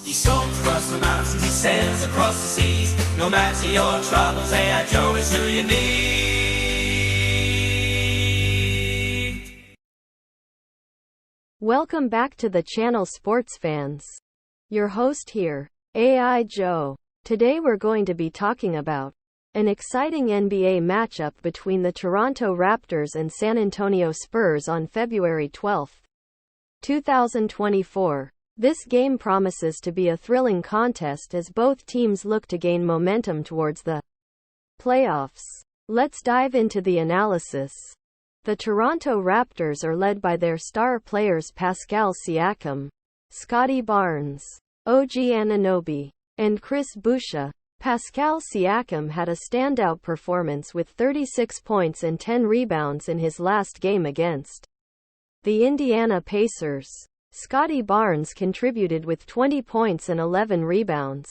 He storms across the mountains, he sails across the seas. No matter your troubles, A.I. Joe is who you need. Welcome back to the channel, sports fans. Your host here, A.I. Joe. Today we're going to be talking about an exciting NBA matchup between the Toronto Raptors and San Antonio Spurs on February 12, 2024. This game promises to be a thrilling contest as both teams look to gain momentum towards the playoffs. Let's dive into the analysis. The Toronto Raptors are led by their star players Pascal Siakam, Scottie Barnes, OG Anunoby, and Chris Boucher. Pascal Siakam had a standout performance with 36 points and 10 rebounds in his last game against the Indiana Pacers. Scottie Barnes contributed with 20 points and 11 rebounds.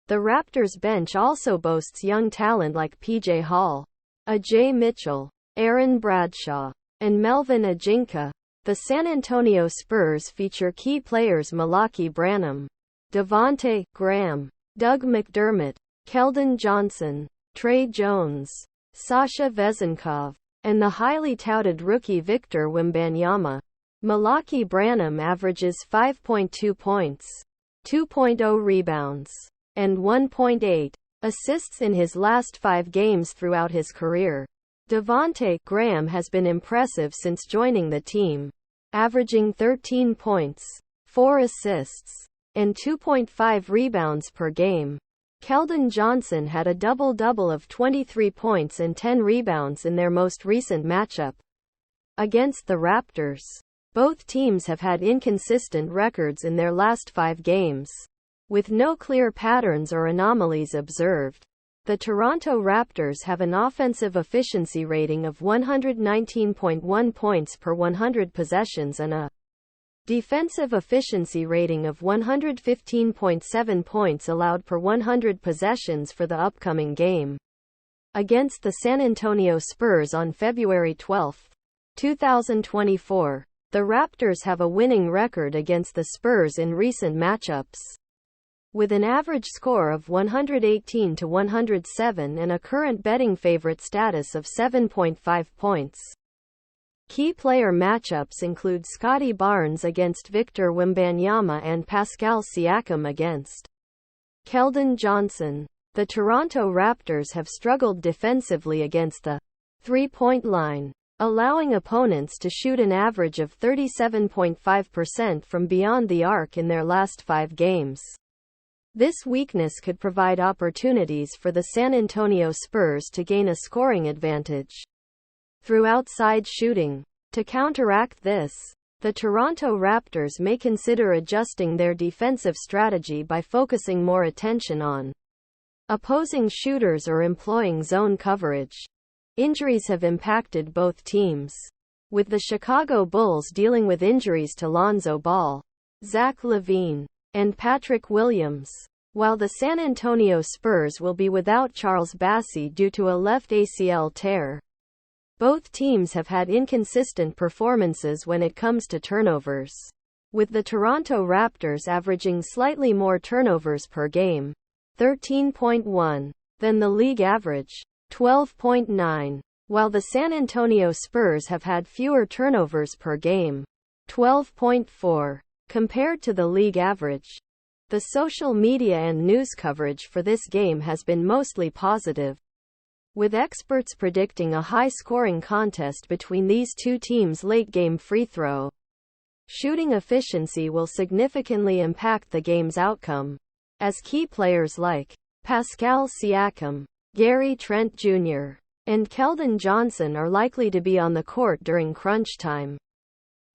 The Raptors bench also boasts young talent like PJ Hall, Ajay Mitchell, Aaron Bradshaw, and Melvin Ajinka. The San Antonio Spurs feature key players Malaki Branham, Devonte Graham, Doug McDermott, Keldon Johnson, Trey Jones, Sasha Vezenkov, and the highly touted rookie Victor Wembanyama. Malaki Branham averages 5.2 points, 2.0 rebounds, and 1.8 assists in his last 5 games throughout his career. Devonte Graham has been impressive since joining the team, averaging 13 points, 4 assists, and 2.5 rebounds per game. Keldon Johnson had a double-double of 23 points and 10 rebounds in their most recent matchup against the Raptors. Both teams have had inconsistent records in their last 5 games, with no clear patterns or anomalies observed. The Toronto Raptors have an offensive efficiency rating of 119.1 points per 100 possessions and a defensive efficiency rating of 115.7 points allowed per 100 possessions for the upcoming game against the San Antonio Spurs on February 12, 2024. The Raptors have a winning record against the Spurs in recent matchups, with an average score of 118-107 and a current betting favorite status of 7.5 points. Key player matchups include Scottie Barnes against Victor Wembanyama and Pascal Siakam against Keldon Johnson. The Toronto Raptors have struggled defensively against the three-point line, allowing opponents to shoot an average of 37.5% from beyond the arc in their last 5 games. This weakness could provide opportunities for the San Antonio Spurs to gain a scoring advantage through outside shooting. To counteract this, the Toronto Raptors may consider adjusting their defensive strategy by focusing more attention on opposing shooters or employing zone coverage. Injuries have impacted both teams, with the Chicago Bulls dealing with injuries to Lonzo Ball, Zach LaVine, and Patrick Williams, while the San Antonio Spurs will be without Charles Bassey due to a left ACL tear. Both teams have had inconsistent performances when it comes to turnovers, with the Toronto Raptors averaging slightly more turnovers per game, 13.1, than the league average, 12.9, while the San Antonio Spurs have had fewer turnovers per game, 12.4, compared to the league average. The social media and news coverage for this game has been mostly positive, with experts predicting a high-scoring contest between these two teams. Late-game free throw shooting efficiency will significantly impact the game's outcome, as key players like Pascal Siakam, Gary Trent Jr., and Keldon Johnson are likely to be on the court during crunch time.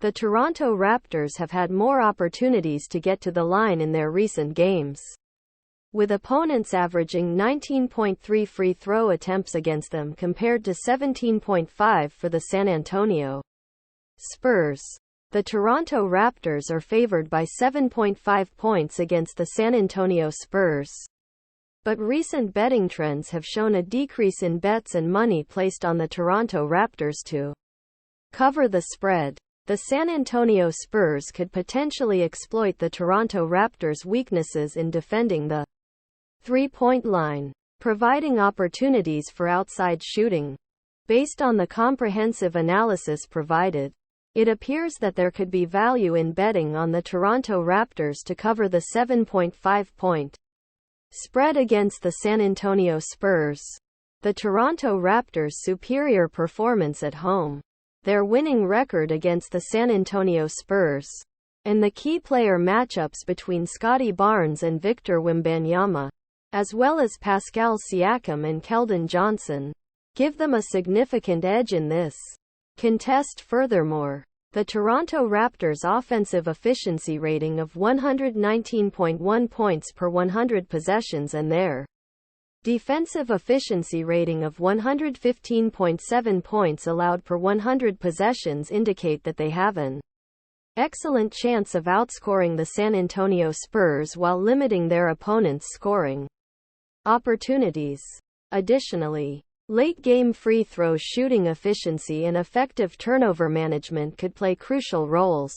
The Toronto Raptors have had more opportunities to get to the line in their recent games, with opponents averaging 19.3 free throw attempts against them compared to 17.5 for the San Antonio Spurs. The Toronto Raptors are favored by 7.5 points against the San Antonio Spurs, but recent betting trends have shown a decrease in bets and money placed on the Toronto Raptors to cover the spread. The San Antonio Spurs could potentially exploit the Toronto Raptors' weaknesses in defending the three-point line, providing opportunities for outside shooting. Based on the comprehensive analysis provided, it appears that there could be value in betting on the Toronto Raptors to cover the 7.5-point spread against the San Antonio Spurs. The Toronto Raptors' superior performance at home, their winning record against the San Antonio Spurs, and the key player matchups between Scotty Barnes and Victor Wembanyama, as well as Pascal Siakam and Keldon Johnson, give them a significant edge in this contest. Furthermore, the Toronto Raptors' offensive efficiency rating of 119.1 points per 100 possessions and their defensive efficiency rating of 115.7 points allowed per 100 possessions indicate that they have an excellent chance of outscoring the San Antonio Spurs while limiting their opponents' scoring opportunities. Additionally, late-game free throw shooting efficiency and effective turnover management could play crucial roles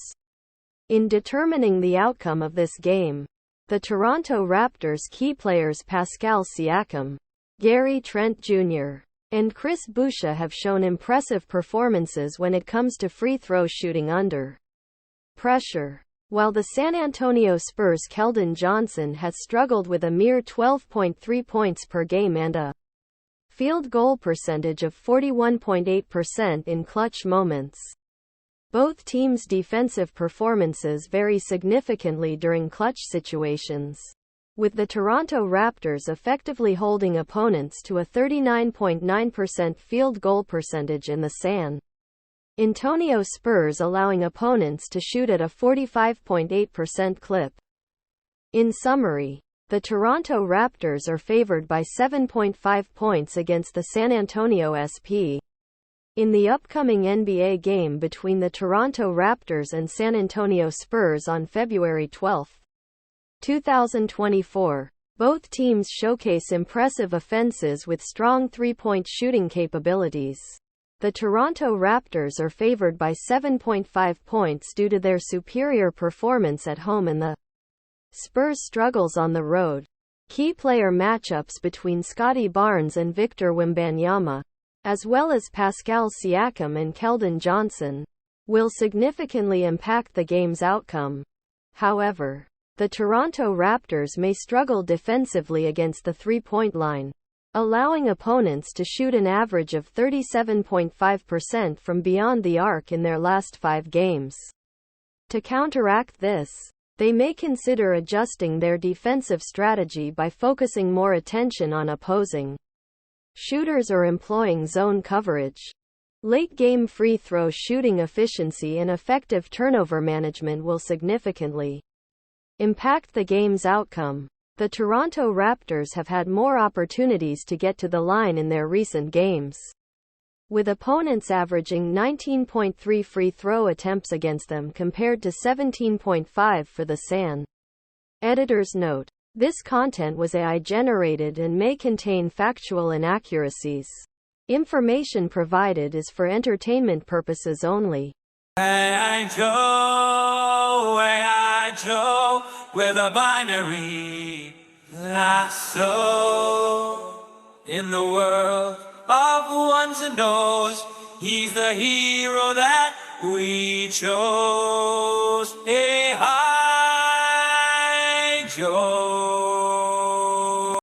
in determining the outcome of this game. The Toronto Raptors' key players Pascal Siakam, Gary Trent Jr., and Chris Boucher have shown impressive performances when it comes to free throw shooting under pressure, while the San Antonio Spurs' Keldon Johnson has struggled with a mere 12.3 points per game and a field goal percentage of 41.8% in clutch moments. Both teams' defensive performances vary significantly during clutch situations, with the Toronto Raptors effectively holding opponents to a 39.9% field goal percentage and the San Antonio Spurs allowing opponents to shoot at a 45.8% clip. In summary, the Toronto Raptors are favored by 7.5 points against the San Antonio SP. In the upcoming NBA game between the Toronto Raptors and San Antonio Spurs on February 12, 2024, both teams showcase impressive offenses with strong three-point shooting capabilities. The Toronto Raptors are favored by 7.5 points due to their superior performance at home and the Spurs' struggles on the road. Key player matchups between Scotty Barnes and Victor Wembanyama, as well as Pascal Siakam and Keldon Johnson, will significantly impact the game's outcome. However, the Toronto Raptors may struggle defensively against the three-point line, allowing opponents to shoot an average of 37.5% from beyond the arc in their last 5 games. To counteract this, they may consider adjusting their defensive strategy by focusing more attention on opposing shooters or employing zone coverage. Late-game free throw shooting efficiency and effective turnover management will significantly impact the game's outcome. The Toronto Raptors have had more opportunities to get to the line in their recent games, with opponents averaging 19.3 free throw attempts against them compared to 17.5 for the San. Editor's note: this content was AI-generated and may contain factual inaccuracies. Information provided is for entertainment purposes only. AI Joe, with a binary lasso. In the world of ones and knows, he's the hero that we chose. AI Joe.